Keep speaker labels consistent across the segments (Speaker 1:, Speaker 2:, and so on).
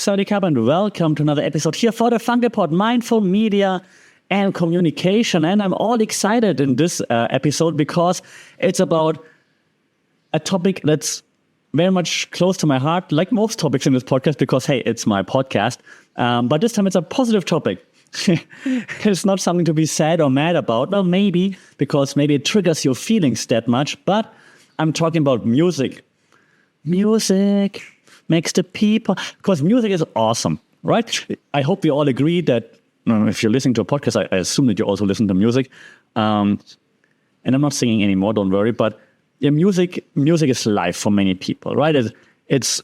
Speaker 1: Saudi Cup and welcome to another episode here for the FunkyPod, Mindful Media and Communication. And I'm all excited in this episode because it's about a topic that's very much close to my heart, like most topics in this podcast, because, hey, it's my podcast. But this time it's a positive topic. It's not something to be sad or mad about. Well, maybe, because maybe it triggers your feelings that much. But I'm talking about music. Music makes the people, because music is awesome, right? I hope we all agree that if you're listening to a podcast, I assume that you also listen to music. And I'm not singing anymore, don't worry. But yeah, music is life for many people, right? It's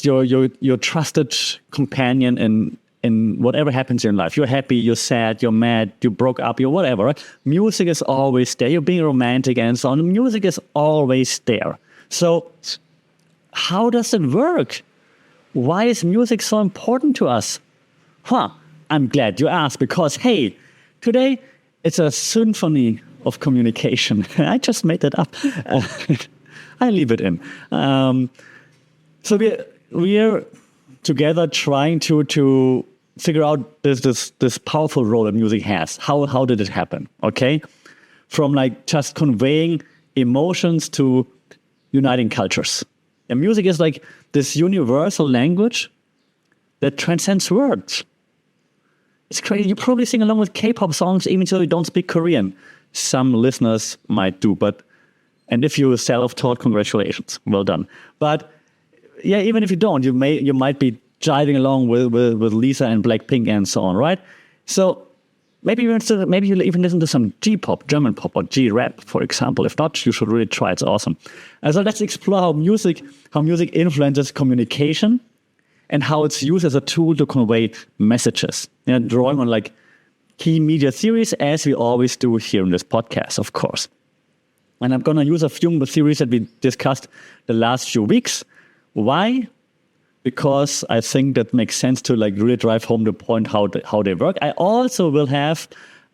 Speaker 1: your trusted companion in whatever happens in life. You're happy, you're sad, you're mad, you broke up, you're whatever, right? Music is always there. You're being romantic and so on. Music is always there. So how does it work? Why is music so important to us? I'm glad you asked, because, hey, today it's a symphony of communication. I just made that up. I leave it in. So we're together trying to figure out this powerful role that music has. How did it happen? Okay, from like just conveying emotions to uniting cultures. And music is like this universal language that transcends words. It's crazy. You probably sing along with K-pop songs even though you don't speak Korean. Some listeners might do, and if you're self-taught, congratulations, well done. But yeah, even if you don't, you might be jiving along with Lisa and Blackpink and so on, right? So maybe you even listen to some G-pop, German pop, or G-rap, for example. If not, you should really try. It's awesome. And so let's explore how music influences communication and how it's used as a tool to convey messages. Drawing on like key media theories, as we always do here in this podcast, of course. And I'm going to use a few theories that we discussed the last few weeks. Why? Because I think that makes sense to like really drive home the point how they work. I also will have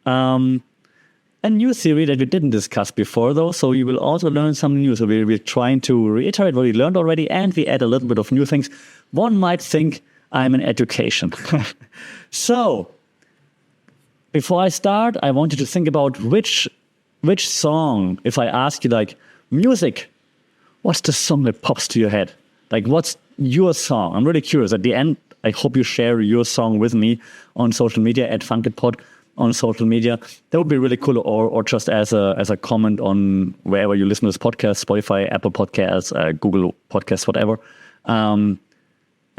Speaker 1: a new theory that we didn't discuss before, though. So you will also learn something new. So we're trying to reiterate what we learned already, and we add a little bit of new things. One might think I'm in education. So before I start, I want you to think about which song, if I ask you like music, what's the song that pops to your head? Like, what's your song? I'm really curious. At the end, I hope you share your song with me on social media at FunkyPod on social media. That would be really cool, or just as a comment on wherever you listen to this podcast, Spotify, Apple Podcasts, Google Podcasts, whatever. I'm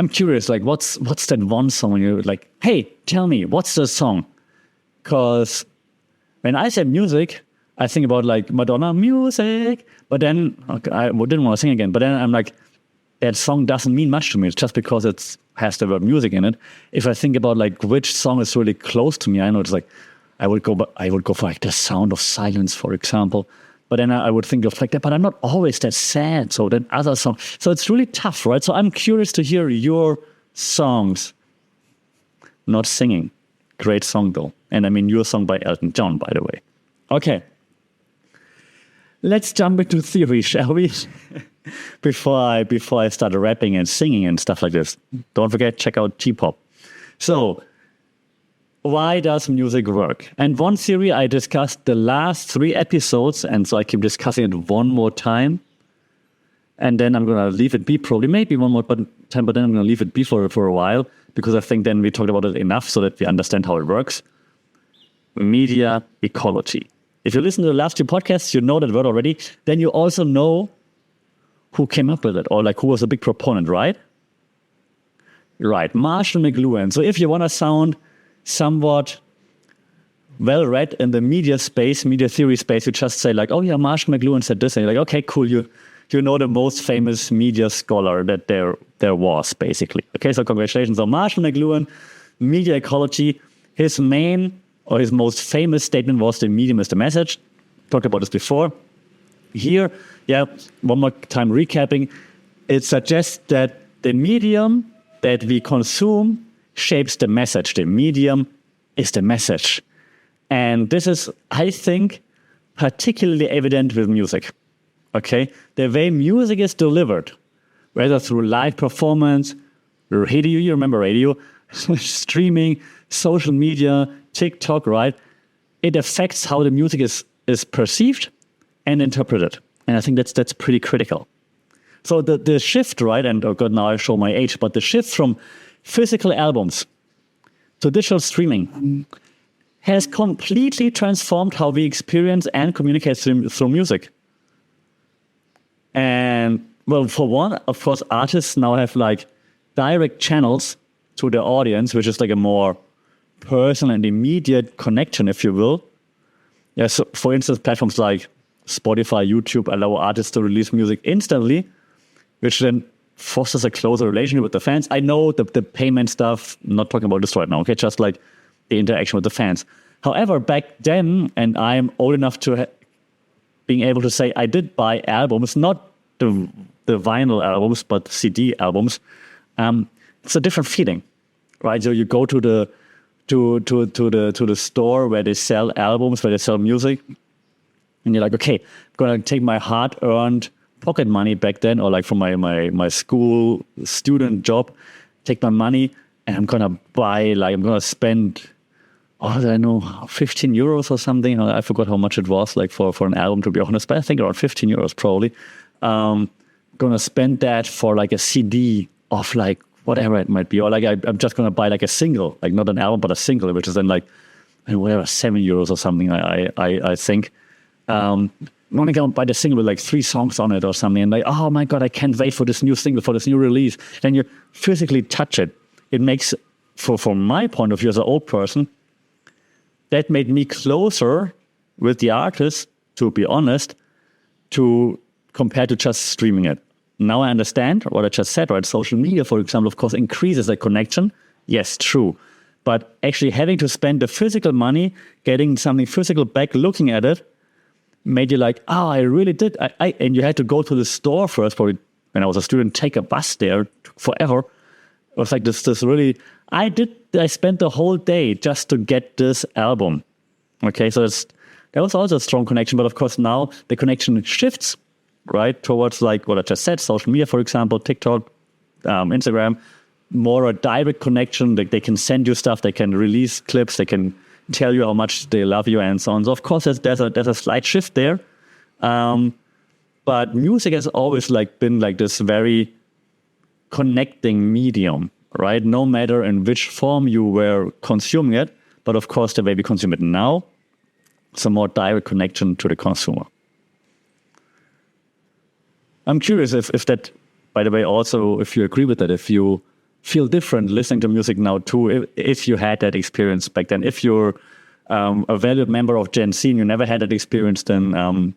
Speaker 1: curious, like, what's that one song when you're like, hey, tell me, what's the song? Because when I say music, I think about like Madonna music, but then I didn't want to sing again. But then I'm like, that song doesn't mean much to me. It's just because it has the word music in it. If I think about like which song is really close to me, I know it's like I would go for like The Sound of Silence, for example. But then I would think of like that. But I'm not always that sad. So then other songs. So it's really tough, right? So I'm curious to hear your songs. Not singing. Great song though. And I mean your song by Elton John, by the way. Okay. Let's jump into theory, shall we? Before I start rapping and singing and stuff like this. Don't forget, check out G-pop. So, why does music work? And one theory I discussed the last 3 episodes, and so I keep discussing it one more time. And then I'm going to leave it be, probably maybe one more time, but then I'm going to leave it be for a while, because I think then we talked about it enough so that we understand how it works. Media ecology. If you listen to the last 2 podcasts, you know that word already. Then you also know who came up with it, or like who was a big proponent, right? Right, Marshall McLuhan. So if you want to sound somewhat well-read in the media theory space, you just say like, oh yeah, Marshall McLuhan said this, and you're like, okay, cool, you know the most famous media scholar that there was, basically. Okay, so congratulations. So Marshall McLuhan, media ecology, his most famous statement was the medium is the message. Talked about this before. Here, yeah, one more time recapping, it suggests that the medium that we consume shapes the message. The medium is the message. And this is, I think, particularly evident with music. Okay? The way music is delivered, whether through live performance radio, you remember radio, streaming, social media, TikTok, right? It affects how the music is perceived and interpreted. And I think that's pretty critical. So the shift, right, and oh God, now I show my age, but the shift from physical albums to digital streaming has completely transformed how we experience and communicate through music. And well, for one, of course, artists now have like direct channels to the audience, which is like a more personal and immediate connection, if you will. Yeah, so for instance, platforms like Spotify, YouTube allow artists to release music instantly, which then fosters a closer relationship with the fans. I know the payment stuff, not talking about this right now, okay? Just like the interaction with the fans. However, back then, and I'm old enough to being able to say I did buy albums, not the vinyl albums, but CD albums. It's a different feeling, right? So you go to the store where they sell albums, where they sell music, and you're like, okay, I'm gonna take my hard-earned pocket money back then, or like from my school student job, take my money, and I'm gonna spend, I don't know, 15 euros or something. I forgot how much it was, like for an album, to be honest, but I think around 15 euros probably. Gonna spend that for like a CD of like whatever it might be, or like I'm just gonna buy like a single, like not an album but a single, which is then like whatever 7 euros or something. I think. I'm only gonna buy the single with like 3 songs on it or something, and like, oh my God, I can't wait for this new single, for this new release. Then you physically touch it. It makes, from my point of view as an old person, that made me closer with the artist, to be honest, compared to just streaming it. Now I understand what I just said, right? Social media, for example, of course, increases that connection. Yes, true. But actually having to spend the physical money, getting something physical back, looking at it, made you like, oh, I really did. And you had to go to the store first, probably when I was a student, take a bus there, took forever. It was like this really, I spent the whole day just to get this album. Okay, so that was also a strong connection. But of course now the connection shifts, right, towards like what I just said, social media, for example, TikTok, Instagram, more a direct connection. They can send you stuff, they can release clips, they can tell you how much they love you and so on. So of course there's a slight shift there. But music has always like been like this very connecting medium, right? No matter in which form you were consuming it, but of course the way we consume it now, it's a more direct connection to the consumer. I'm curious if that, by the way, also if you agree with that, if you feel different listening to music now too, if you had that experience back then. If you're a valued member of Gen Z and you never had that experience, then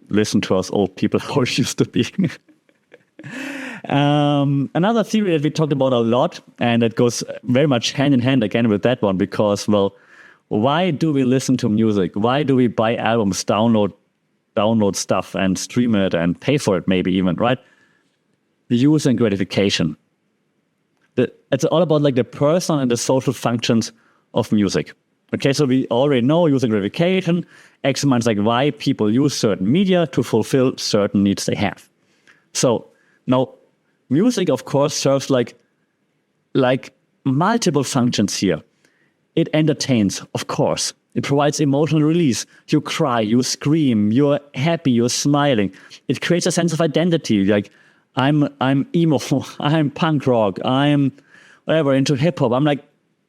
Speaker 1: listen to us old people how it used to be. Another theory that we talked about a lot, and it goes very much hand in hand again with that one, because, well, why do we listen to music? Why do we buy albums, download stuff and stream it and pay for it maybe even, right? The use and gratification. It's all about like the personal and the social functions of music. Okay, so we already know use and gratification examines like why people use certain media to fulfill certain needs they have. So now music, of course, serves like multiple functions here. It entertains, of course. It provides emotional release. You cry, you scream, you're happy, you're smiling. It creates a sense of identity. Like I'm emo, I'm punk rock, I'm whatever, into hip hop. I'm like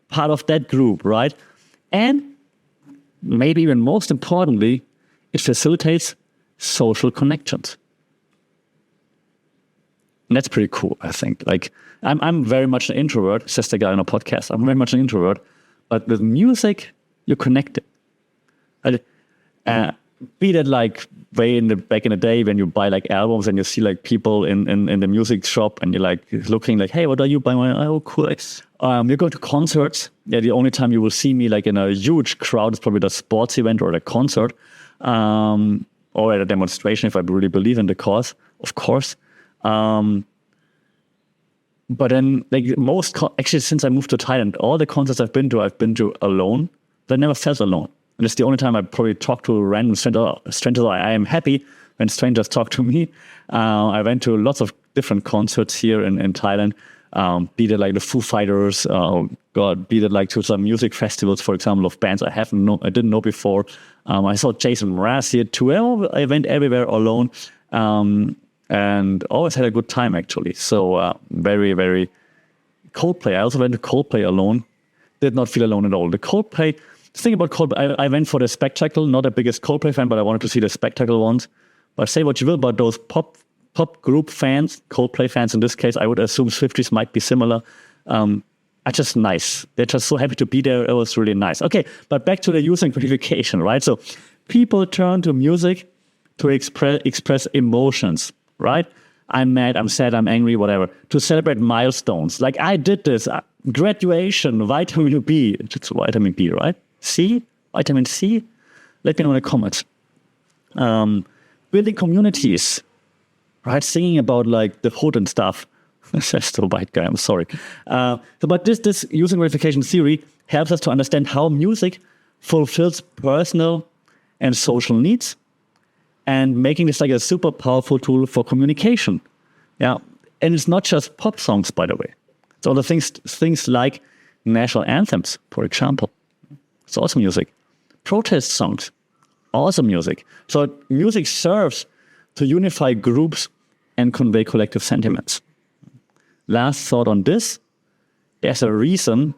Speaker 1: part of that group, right? And maybe even most importantly, it facilitates social connections. And that's pretty cool, I think. Like I'm very much an introvert, says the guy on a podcast. I'm very much an introvert, but with music, you're connected. Be that like back in the day when you buy like albums and you see like people in the music shop and you're like looking like, hey, what are you buying? Oh, cool. You're going to concerts. Yeah, the only time you will see me like in a huge crowd is probably the sports event or the concert, or at a demonstration if I really believe in the cause, of course. But then like actually since I moved to Thailand, all the concerts I've been to alone. I never felt alone. And it's the only time I probably talk to a random stranger. I am happy when strangers talk to me. I went to lots of different concerts here in Thailand. be that like the Foo Fighters, be that like to some music festivals, for example, of bands I didn't know before. I saw Jason Mraz here too. I went everywhere alone, and always had a good time actually. So very, very Coldplay. I also went to Coldplay alone. Did not feel alone at all. The thing about Coldplay, I went for the spectacle. Not the biggest Coldplay fan, but I wanted to see the spectacle ones. But say what you will about those pop group fans, Coldplay fans in this case, I would assume Swifties might be similar. Are just nice. They're just so happy to be there. It was really nice. Okay, but back to the using qualification, right? So people turn to music to express emotions, right? I'm mad, I'm sad, I'm angry, whatever. To celebrate milestones. Like I did this. Graduation, vitamin B. It's vitamin B, right? C? Vitamin C? Let me know in the comments. Building communities. Right, singing about like the hood and stuff. That's the white guy. I'm sorry. But this using verification theory helps us to understand how music fulfills personal and social needs, and making this like a super powerful tool for communication. Yeah, and it's not just pop songs, by the way. It's all the things like national anthems, for example. It's also music. Protest songs, also music. So music serves to unify groups and convey collective sentiments. Last thought on this, there's a reason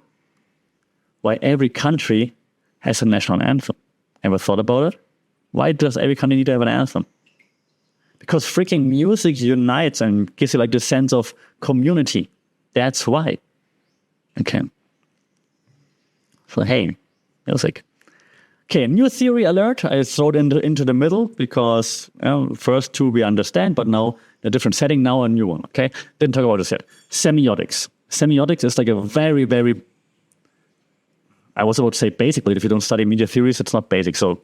Speaker 1: why every country has a national anthem. Ever thought about it? Why does every country need to have an anthem? Because freaking music unites and gives you like the sense of community. That's why. Okay. So hey, music. Okay, new theory alert. I throw it into the middle because first two we understand, but now a different setting, now a new one. Okay, didn't talk about this yet. Semiotics. Semiotics is like a very, very, I was about to say basic, but if you don't study media theories, it's not basic. So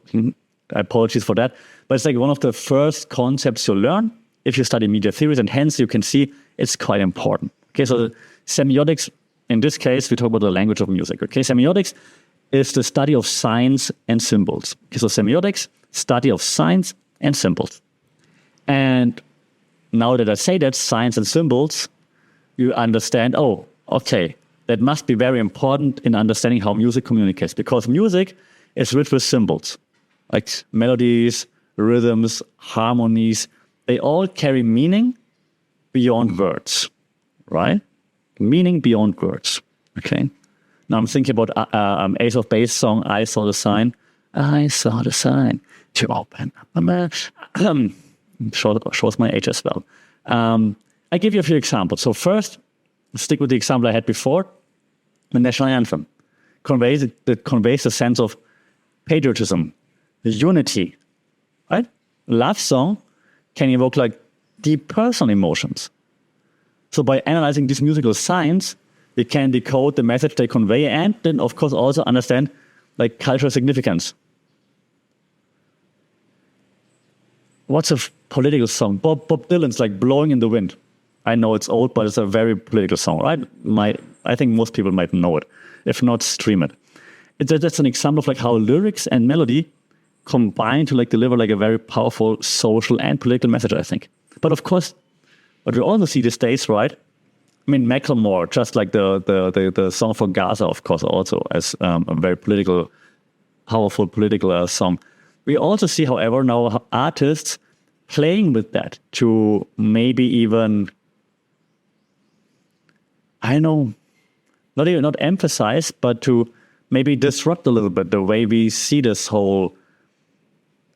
Speaker 1: apologies for that. But it's like one of the first concepts you learn if you study media theories, and hence you can see it's quite important. Okay, so semiotics, in this case, we talk about the language of music. Okay, semiotics is the study of signs and symbols. Okay, so semiotics, study of signs and symbols. And now that I say that, signs and symbols, you understand, oh, okay, that must be very important in understanding how music communicates, because music is rich with symbols, like melodies, rhythms, harmonies. They all carry meaning beyond words, right? Meaning beyond words, okay? Now I'm thinking about Ace of Base song, I Saw the Sign. I saw the sign to open up. Shows my age as well. I give you a few examples. So first, stick with the example I had before. The national anthem conveys a sense of patriotism, unity, right? Love song can evoke like deep personal emotions. So by analyzing these musical signs, we can decode the message they convey, and then, of course, also understand like cultural significance. What's a political song? Bob Dylan's like "Blowing in the Wind." I know it's old, but it's a very political song, right? I think most people might know it. If not, stream it. That's an example of like how lyrics and melody combine to like deliver like a very powerful social and political message, I think. But of course, what we also see these days, right? I mean, Macklemore, just like the song for Gaza, of course, also as a very powerful political song. We also see, however, now artists playing with that to maybe even, I know, not emphasize, but to maybe disrupt a little bit the way we see this whole,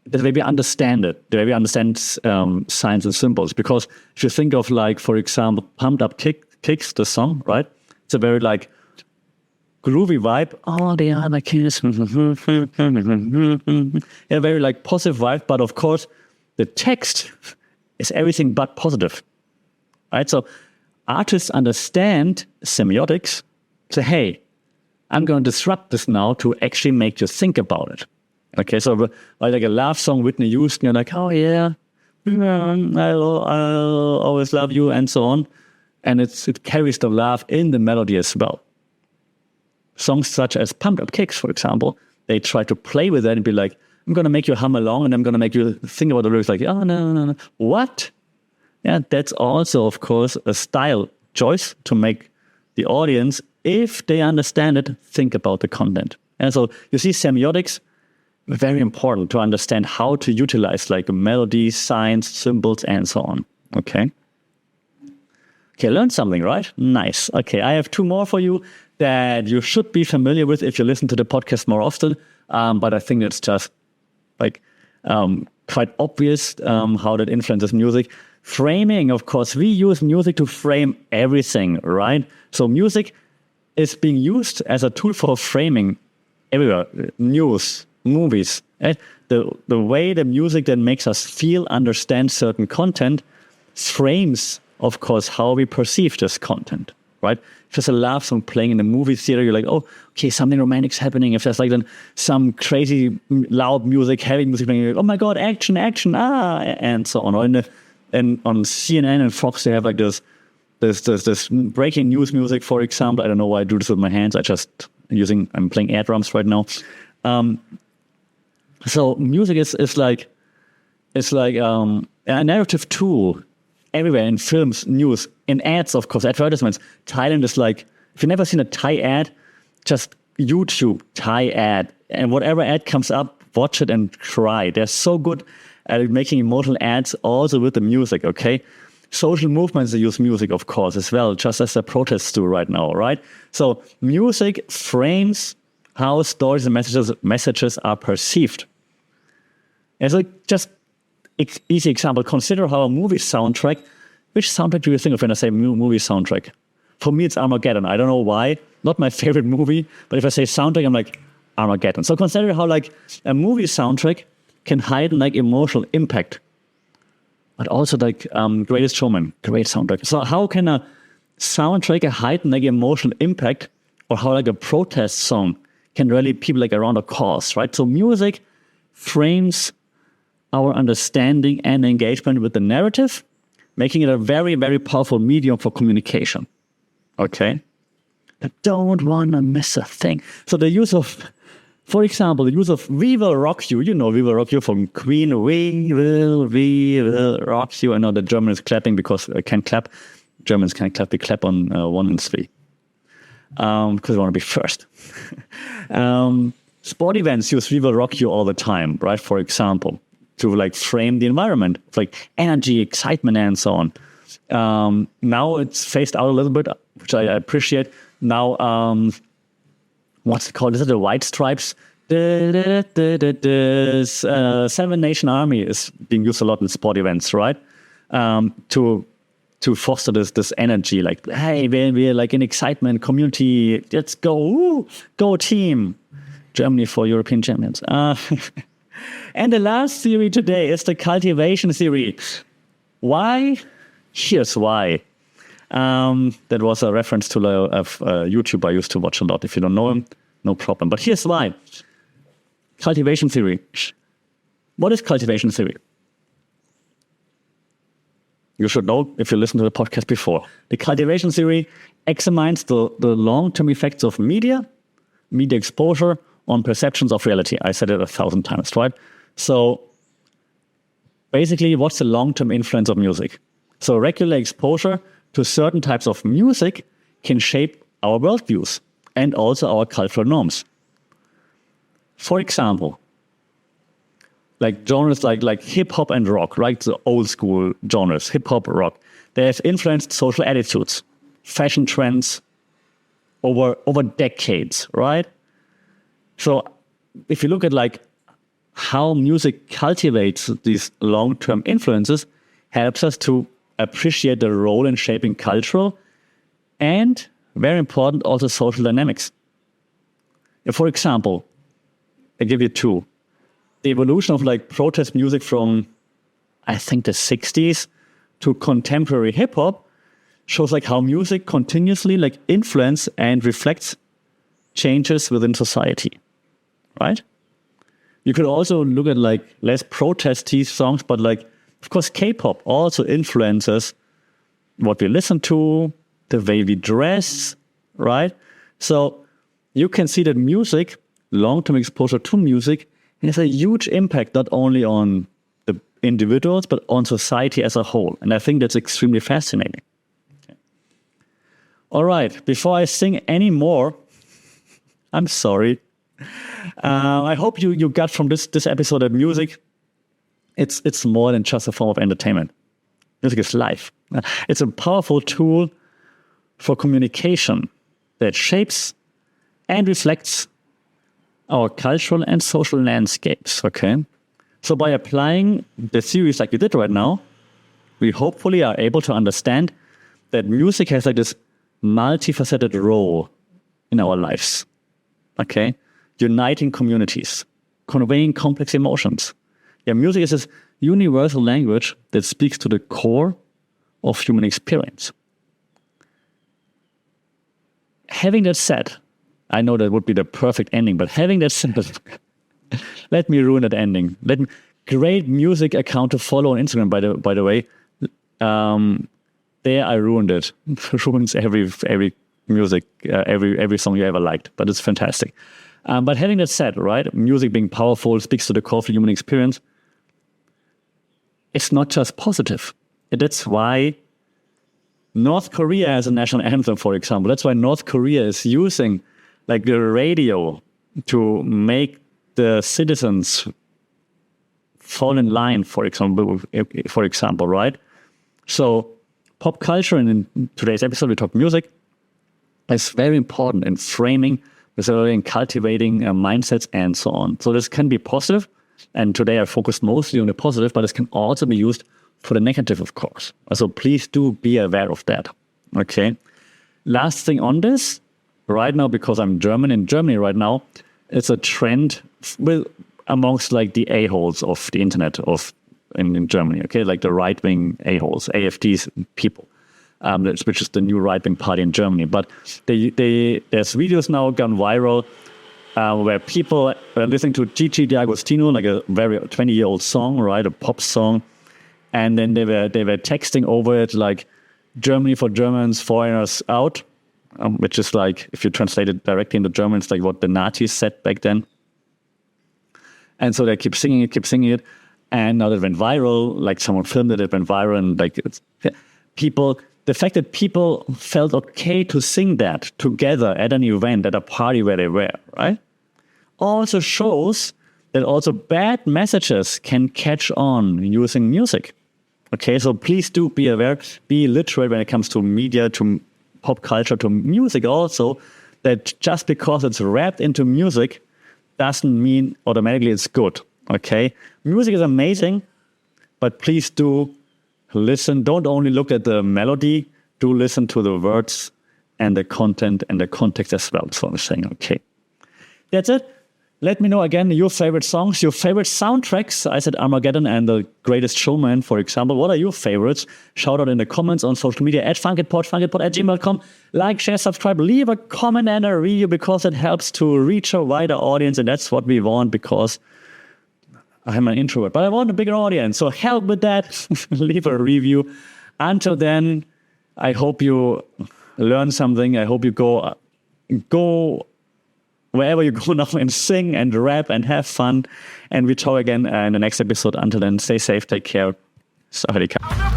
Speaker 1: the way we understand it, the way we understand signs and symbols. Because if you think of like, for example, Pumped Up Kicks, the song, right? It's a very like groovy vibe. All the other kids. A very like positive vibe, but of course, the text is everything but positive, right? So artists understand semiotics. Say, hey, I'm going to disrupt this now to actually make you think about it. Okay, so like a love song, Whitney Houston, you're like, oh yeah, I'll always love you, and so on. And it carries the love in the melody as well. Songs such as Pumped Up Kicks, for example, they try to play with that and be like, I'm going to make you hum along, and I'm going to make you think about the lyrics like, oh, no. What? Yeah, that's also, of course, a style choice to make the audience, if they understand it, think about the content. And so you see semiotics, very important to understand how to utilize like melodies, signs, symbols, and so on. Okay, learn something, right? Nice. Okay, I have 2 more for you that you should be familiar with if you listen to the podcast more often. But I think it's just like quite obvious how that influences music. Framing, of course, we use music to frame everything, right? So music is being used as a tool for framing everywhere. News, movies, right? The way the music then makes us feel, understand certain content frames, of course, how we perceive this content, right? If there's a love song playing in the movie theater, you're like, oh, okay, something romantic's happening. If there's like then some crazy loud music, heavy music playing, you're like, oh my God, action, and so on. And on CNN and Fox, they have like this breaking news music, for example. I don't know why I do this with my hands. I'm playing air drums right now. So music is like a narrative tool everywhere in films, news, in ads, of course, advertisements. Thailand is like, if you've never seen a Thai ad, just YouTube Thai ad, and whatever ad comes up, watch it and cry. They're so good at making emotional ads also with the music, okay? Social movements, they use music, of course, as well, just as the protests do right now, right? So music frames how stories and messages are perceived. As a just easy example, consider how a movie soundtrack, which soundtrack do you think of when I say movie soundtrack? For me, it's Armageddon. I don't know why. Not my favorite movie, but if I say soundtrack, I'm like, Armageddon. So consider how like a movie soundtrack can heighten like emotional impact. But also like Greatest Showman, great soundtrack. So how can a soundtrack heighten like emotional impact, or how like a protest song can rally people like around a cause, right? So music frames our understanding and engagement with the narrative, making it a very, very powerful medium for communication. Okay? I don't want to miss a thing. So the use of, for example, the use of We Will Rock You. You know We Will Rock You from Queen. We will rock you. I know the German is clapping because I can't clap. Germans can't clap. We clap on 1 and 3. Because we want to be first. Sport events use We Will Rock You all the time, right? For example, to like frame the environment, like energy, excitement, and so on. Now it's phased out a little bit, which I appreciate. Now, what's it called? Is it the White Stripes? Seven Nation Army is being used a lot in sport events, right? To foster this energy, like, hey, we're like in excitement, community, let's go, go team. Germany for European champions. And the last theory today is the cultivation theory. Why? Here's why. That was a reference to a YouTuber I used to watch a lot. If you don't know him, no problem. But here's why. Cultivation theory. What is cultivation theory? You should know if you listened to the podcast before. The cultivation theory examines the long-term effects of media exposure on perceptions of reality. I said it 1,000 times, right? So basically, what's the long-term influence of music? So regular exposure to certain types of music can shape our worldviews and also our cultural norms. For example, like genres like hip-hop and rock, right? The old school genres, hip-hop, rock. They have influenced social attitudes, fashion trends over decades, right? So if you look at like how music cultivates these long-term influences, helps us to appreciate the role in shaping cultural and, very important, also social dynamics. For example, I give you 2. The evolution of like protest music from, I think, the 60s to contemporary hip-hop shows like how music continuously like influence and reflects changes within society, right? You could also look at like less protesty songs, but like, of course, K-pop also influences what we listen to, the way we dress, right? So you can see that music, long-term exposure to music, has a huge impact not only on the individuals, but on society as a whole. And I think that's extremely fascinating. Okay. All right, before I sing any more, I'm sorry. I hope you got from this episode that music, it's more than just a form of entertainment. Music is life. It's a powerful tool for communication that shapes and reflects our cultural and social landscapes, okay? So by applying the theories like you did right now, we hopefully are able to understand that music has like this multifaceted role in our lives, okay? Uniting communities, conveying complex emotions. Yeah, music is this universal language that speaks to the core of human experience. Having that said, I know that would be the perfect ending, but having that said, let me ruin that ending. Great music account to follow on Instagram, by the way. There I ruined it. Ruins every music, every song you ever liked, but it's fantastic. But having that said, right, music being powerful, speaks to the core of the human experience. It's not just positive. That's why North Korea has a national anthem, for example. That's why North Korea is using like the radio to make the citizens fall in line, for example, right? So pop culture, and in today's episode we talk music, is very important in framing, in cultivating mindsets and so on. So this can be positive, and today I focused mostly on the positive, but this can also be used for the negative, of course. So please do be aware of that, okay? Last thing on this, right now, because I'm German, in Germany right now, it's a trend amongst like the a-holes of the internet in Germany, okay? Like the right-wing a-holes, AFDs people, which is the new right-wing party in Germany. But there's videos now gone viral where people are listening to Gigi D'Agostino, like a very 20-year-old song, right? A pop song. And then they were texting over it like Germany for Germans, foreigners out, which is like, if you translate it directly into German, it's like what the Nazis said back then. And so they keep singing it. And now that it went viral, like someone filmed it went viral, and like the fact that people felt okay to sing that together at an event, at a party where they were, right? Also shows that also bad messages can catch on using music. Okay, so please do be aware, be literate when it comes to media, to pop culture, to music also, that just because it's wrapped into music doesn't mean automatically it's good, okay? Music is amazing, but please do listen. Don't only look at the melody, do listen to the words and the content and the context as well. That's what I'm saying, okay. That's it. Let me know again your favorite songs, your favorite soundtracks. I said Armageddon and The Greatest Showman, for example. What are your favorites? Shout out in the comments on social media at funkitpod@gmail.com. Like, share, subscribe, leave a comment and a review because it helps to reach a wider audience. And that's what we want because I'm an introvert, but I want a bigger audience. So help with that. Leave a review. Until then, I hope you learn something. I hope you go wherever you go now and sing and rap and have fun. And we talk again in the next episode. Until then, stay safe, take care. Sawadee ka.